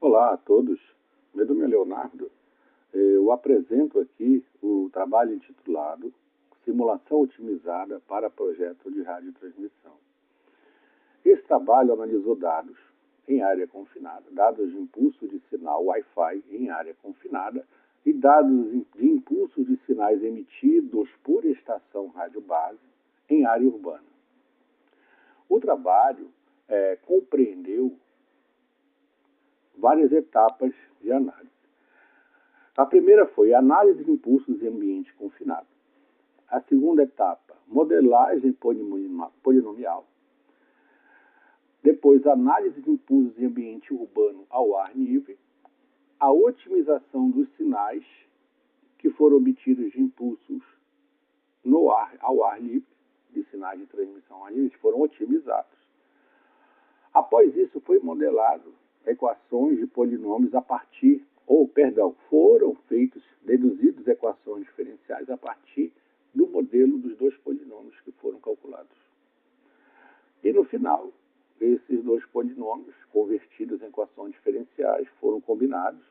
Olá a todos, meu nome é Leonardo. Eu apresento aqui o trabalho intitulado Simulação Otimizada para Projeto de Radiotransmissão. Esse trabalho analisou dados em área confinada, dados de impulso de sinal Wi-Fi em área confinada e dados de impulso de sinais emitidos por estação rádio-base em área urbana. O trabalho compreendeu várias etapas de análise. A primeira foi análise de impulsos em ambiente confinado. A segunda etapa, modelagem polinomial. Depois, análise de impulsos em ambiente urbano ao ar livre. A otimização dos sinais que foram obtidos de impulsos ao ar livre, de sinais de transmissão ao ar livre, foram otimizados. Após isso, foi modelado equações de polinômios foram deduzidas equações diferenciais a partir do modelo dos dois polinômios que foram calculados. E no final, esses dois polinômios, convertidos em equações diferenciais, foram combinados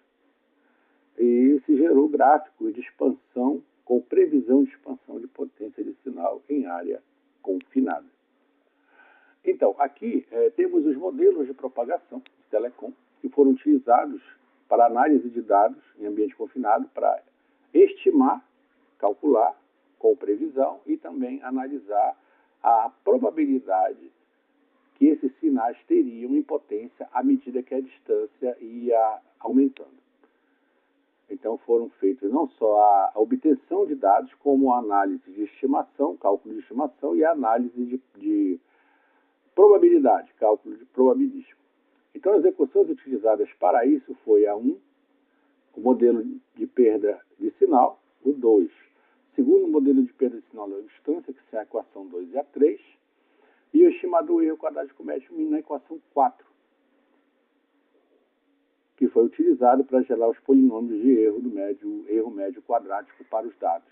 e se gerou gráficos de expansão com previsão de expansão de potência de sinal em área confinada. Então, aqui temos os modelos de propagação de telecom que foram utilizados para análise de dados em ambiente confinado para estimar, calcular com previsão e também analisar a probabilidade que esses sinais teriam em potência à medida que a distância ia aumentando. Então foram feitos não só a obtenção de dados, como a análise de estimação, cálculo de estimação e a análise de probabilidade, cálculo de probabilístico. Então, as equações utilizadas para isso foi a 1, o modelo de perda de sinal, o 2, segundo modelo de perda de sinal da distância, que é a equação 2 e a 3, e o estimador erro quadrático médio mínimo na equação 4, que foi utilizado para gerar os polinômios de erro médio quadrático para os dados.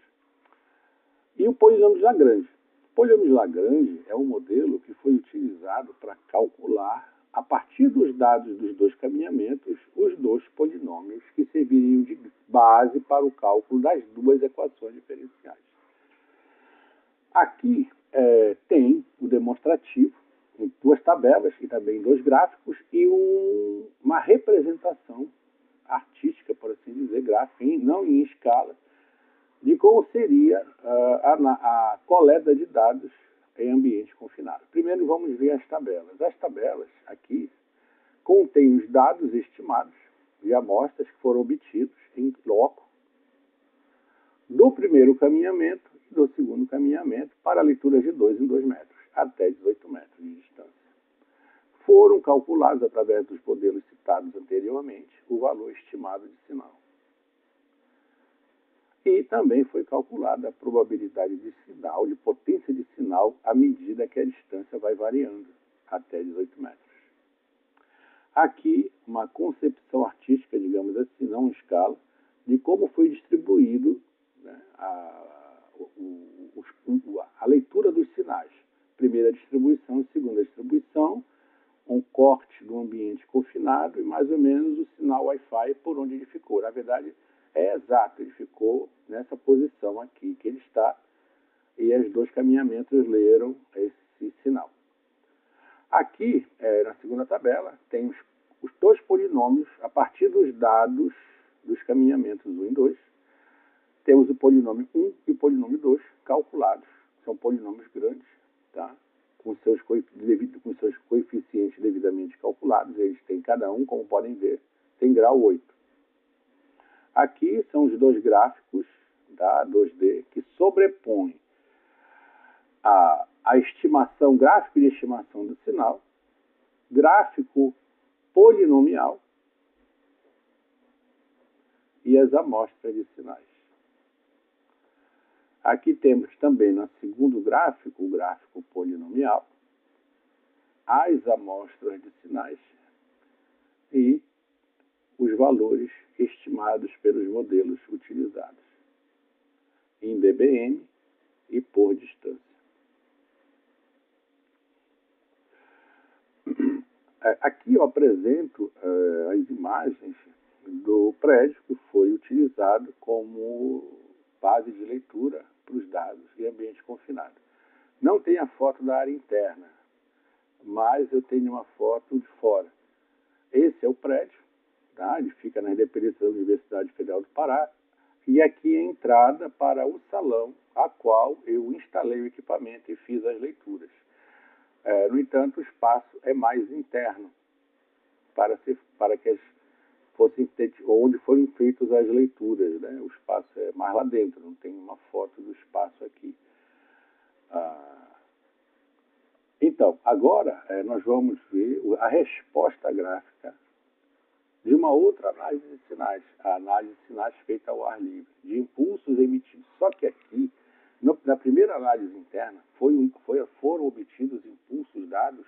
E o polinômio de Lagrange. O polinômio de Lagrange é um modelo que foi utilizado para calcular, a partir dos dados dos dois caminhamentos, os dois polinômios que serviriam de base para o cálculo das duas equações diferenciais. Aqui tem o demonstrativo em duas tabelas e também dois gráficos e uma representação artística, por assim dizer, gráfica, não em escala, de como seria a coleta de dados em ambiente confinado. Primeiro vamos ver as tabelas. As tabelas aqui contêm os dados estimados de amostras que foram obtidos em loco do primeiro caminhamento e do segundo caminhamento para leituras de 2 em 2 metros, até 18 metros de distância. Foram calculados, através dos modelos citados anteriormente, o valor estimado de sinal. E também foi calculada a probabilidade de sinal, de potência de sinal, à medida que a distância vai variando, até 18 metros. Aqui, uma concepção artística, digamos assim, não em escala, de como foi distribuído, né, a leitura dos sinais. Primeira distribuição, segunda distribuição, um corte do ambiente confinado e mais ou menos o sinal Wi-Fi por onde ele ficou. Na verdade, é exato, ele ficou nessa posição aqui que ele está e os dois caminhamentos leram esse sinal. Aqui, na segunda tabela, tem os dois polinômios a partir dos dados dos caminhamentos 1 e 2. Temos o polinômio 1 e o polinômio 2 calculados. São polinômios grandes, tá? Com seus coeficientes devidamente calculados. Eles têm cada um, como podem ver, tem grau 8. Aqui são os dois gráficos da 2D que sobrepõem a estimação, gráfico de estimação do sinal, gráfico polinomial e as amostras de sinais. Aqui temos também no segundo gráfico, o gráfico polinomial, as amostras de sinais e os valores estimados pelos modelos utilizados em dBm e por distância. Aqui eu apresento as imagens do prédio que foi utilizado como base de leitura para os dados em ambiente confinado. Não tem a foto da área interna, mas eu tenho uma foto de fora. Esse é o prédio, tá? Ele fica na dependência da Universidade Federal do Pará, e aqui é a entrada para o salão, a qual eu instalei o equipamento e fiz as leituras. No entanto, o espaço é mais interno, para que fossem onde foram feitas as leituras, né? O espaço é mais lá dentro, não tem uma foto do espaço aqui. Então, agora nós vamos ver a resposta gráfica de uma outra análise de sinais, a análise de sinais feita ao ar livre, de impulsos emitidos. Só que aqui, na primeira análise interna, foram obtidos impulsos dados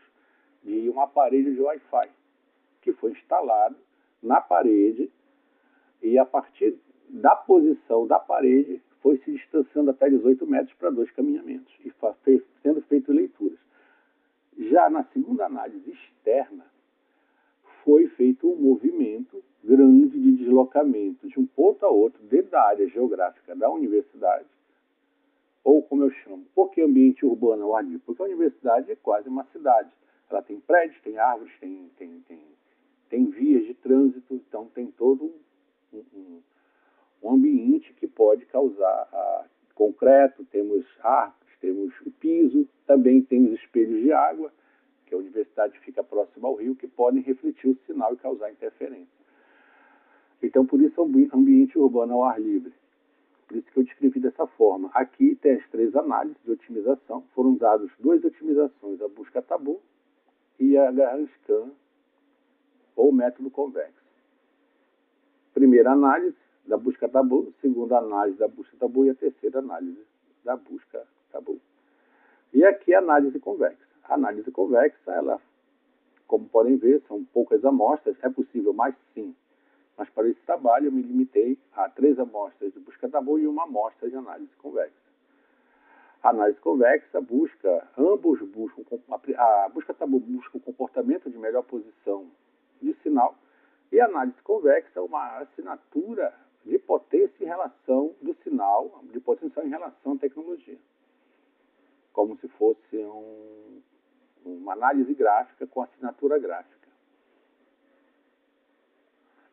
de um aparelho de Wi-Fi, que foi instalado na parede e a partir da posição da parede foi se distanciando até 18 metros para 2 caminhamentos e sendo feito leituras. Já na segunda análise externa, foi feito um movimento grande de deslocamento de um ponto a outro dentro da área geográfica da universidade, ou como eu chamo, por que ambiente urbano ao ar livre? Porque a universidade é quase uma cidade. Ela tem prédios, tem árvores, tem vias de trânsito, então tem todo um ambiente que pode causar concreto, temos árvores, temos o piso, também temos espelhos de água, que a universidade fica próxima ao rio, que podem refletir o sinal e causar interferência. Então, por isso é um ambiente urbano ao ar livre. Por isso que eu descrevi dessa forma. Aqui tem as 3 análises de otimização. Foram usadas 2 otimizações, a busca tabu e a Garrahan-Scan, ou método convexo. Primeira análise da busca tabu, segunda análise da busca tabu e a terceira análise da busca tabu. E aqui a análise convexa. A análise convexa, ela, como podem ver, são poucas amostras. É possível mais? Sim. Mas para esse trabalho eu me limitei a 3 amostras de busca tabu e uma amostra de análise convexa. A análise convexa a busca tabu busca o comportamento de melhor posição de sinal e a análise convexa é uma assinatura de potência em relação do sinal, de potência em relação à tecnologia. Como se fosse uma análise gráfica com assinatura gráfica.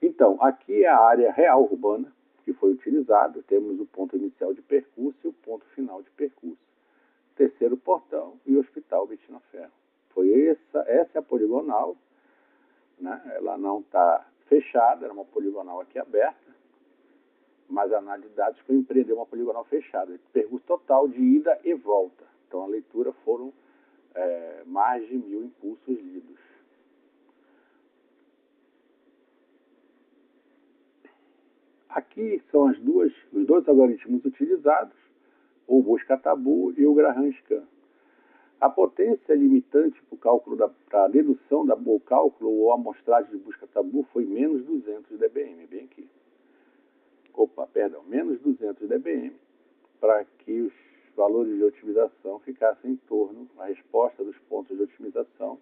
Então, aqui é a área real urbana que foi utilizada. Temos o ponto inicial de percurso e o ponto final de percurso. Terceiro portão e o Hospital Betina Ferro. Essa é a poligonal, né? Ela não está fechada, era uma poligonal aqui aberta, mas a análise de dados foi empreender uma poligonal fechada. Percurso total de ida e volta. Então, a leitura foram mais de 1000 impulsos lidos. Aqui são os 2 algoritmos utilizados, o busca-tabu e o Garrahan-Scan. A potência limitante para a dedução do cálculo ou amostragem de busca-tabu foi menos 200 dBm, bem aqui. Menos 200 dBm, para que os valores de otimização ficassem em torno, a resposta dos pontos de otimização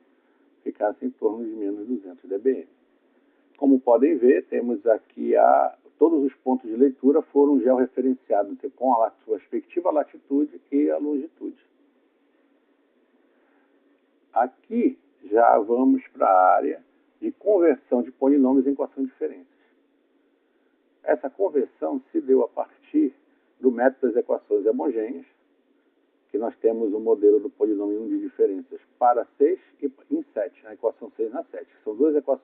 ficasse em torno de menos 200 dBm. Como podem ver, temos aqui todos os pontos de leitura foram georreferenciados com a sua respectiva latitude e a longitude. Aqui já vamos para a área de conversão de polinômios em equação de diferenças. Essa conversão se deu a partir do método das equações homogêneas, que nós temos o modelo do polinômio 1 de diferenças para 6 e em 7, na equação 6 na 7. São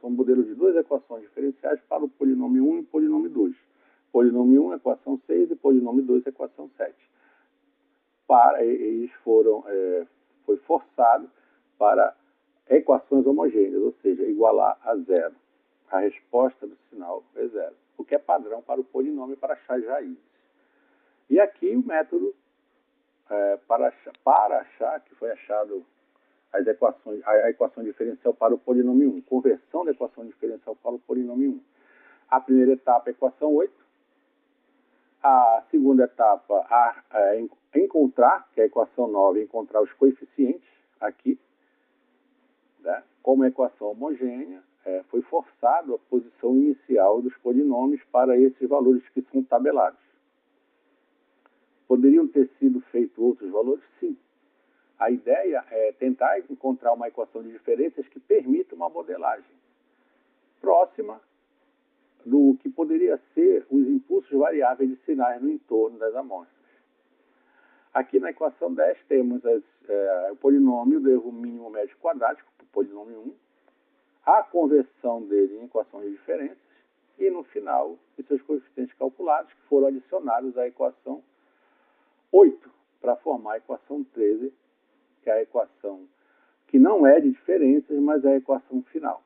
um modelo de 2 equações diferenciais para o polinômio 1 e o polinômio 2. Polinômio 1, equação 6 e polinômio 2, equação 7. Foi forçado para equações homogêneas, ou seja, igualar a zero. A resposta do sinal é zero, o que é padrão para o polinômio para achar as raízes. E aqui o método para achar que foi achado a equação diferencial para o polinômio 1, conversão da equação diferencial para o polinômio 1. A primeira etapa é a equação 8. A segunda etapa é encontrar, que é a equação 9, encontrar os coeficientes aqui, né? como equação homogênea, foi forçado a posição inicial dos polinômios para esses valores que são tabelados. Poderiam ter sido feitos outros valores? Sim. A ideia é tentar encontrar uma equação de diferenças que permita uma modelagem próxima do que poderia ser os impulsos variáveis de sinais no entorno das amostras. Aqui na equação 10 temos o polinômio do erro mínimo médio quadrático, o polinômio 1, a conversão dele em equações de diferenças e, no final, os seus coeficientes calculados, que foram adicionados à equação 8 para formar a equação 13, que é a equação que não é de diferenças, mas é a equação final.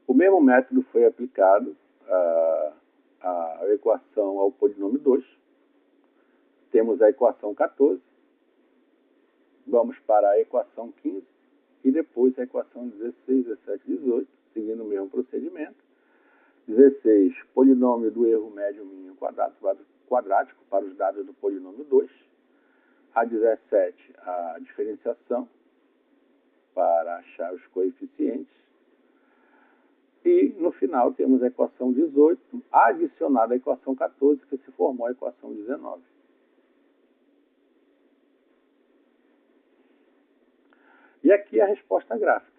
O mesmo método foi aplicado à equação ao polinômio 2. Temos a equação 14. Vamos para a equação 15 e depois a equação 16, 17 e 18, seguindo o mesmo procedimento. 16, polinômio do erro médio mínimo quadrático para os dados do polinômio 2. A 17, a diferenciação para achar os coeficientes. E, no final, temos a equação 18, adicionada à equação 14, que se formou a equação 19. E aqui a resposta gráfica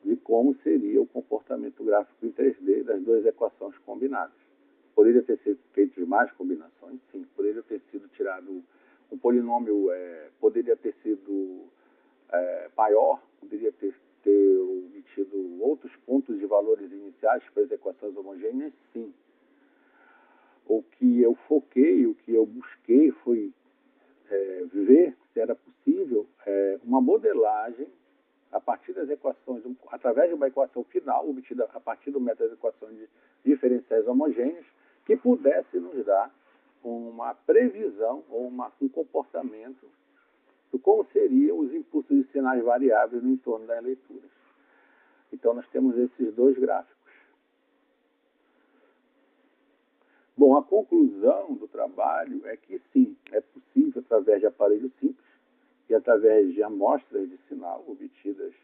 de como seria o comportamento gráfico em 3D das duas equações combinadas. Poderia ter sido feitas mais combinações? Sim. Poderia ter sido tirado um polinômio, poderia ter sido maior, poderia ter obtido outros pontos de valores iniciais para as equações homogêneas? Sim. O que eu foquei, o que eu busquei foi ver se era possível uma modelagem a partir das equações, através de uma equação final, obtida a partir do método das equações diferenciais homogêneas, que pudesse nos dar uma previsão ou um comportamento de como seriam os impulsos de sinais variáveis no entorno das leituras. Então, nós temos esses dois gráficos. Bom, a conclusão do trabalho é que, sim, é possível, através de aparelhos simples e através de amostras de sinal obtidas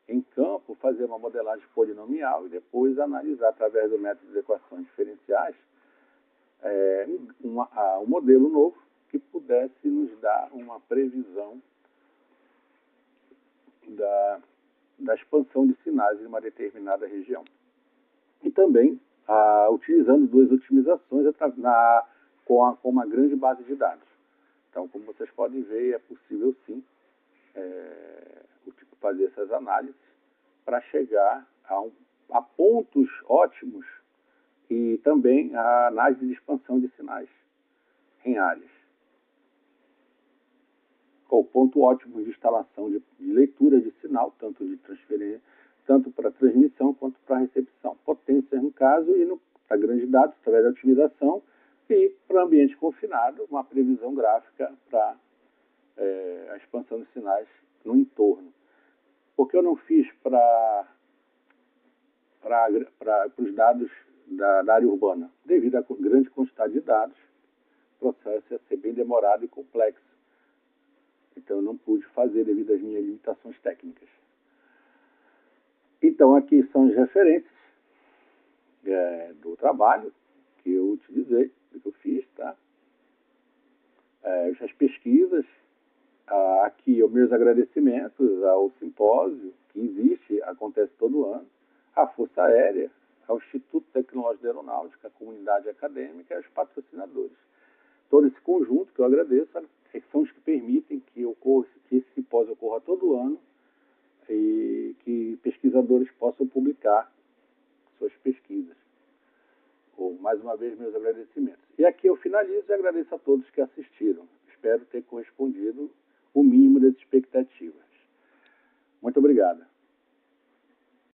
em campo, fazer uma modelagem polinomial e depois analisar, através do método de equações diferenciais, um modelo novo que pudesse nos dar uma previsão da expansão de sinais em uma determinada região. E também utilizando duas otimizações com uma grande base de dados. Então, como vocês podem ver, é possível sim fazer essas análises para chegar a pontos ótimos e também a análise de expansão de sinais em áreas. O ponto ótimo de instalação de leitura de sinal, tanto de transferência, tanto para transmissão quanto para recepção. Potências, no caso, e para grandes dados, através da otimização, e para ambiente confinado, uma previsão gráfica para a expansão de sinais no entorno. Por que eu não fiz para os dados da área urbana? Devido à grande quantidade de dados, o processo ia ser bem demorado e complexo. Então, eu não pude fazer devido às minhas limitações técnicas. Então, aqui são as referências do trabalho que eu utilizei, que eu fiz, tá? As pesquisas, aqui os meus agradecimentos ao simpósio, que existe, acontece todo ano, à Força Aérea, ao Instituto Tecnológico de Aeronáutica, à comunidade acadêmica e aos patrocinadores. Todo esse conjunto que eu agradeço, são os que permitem que esse simpósio ocorra todo ano e que pesquisadores possam publicar suas pesquisas. Mais uma vez, meus agradecimentos. E aqui eu finalizo e agradeço a todos que assistiram. Espero ter correspondido o mínimo das expectativas. Muito obrigado.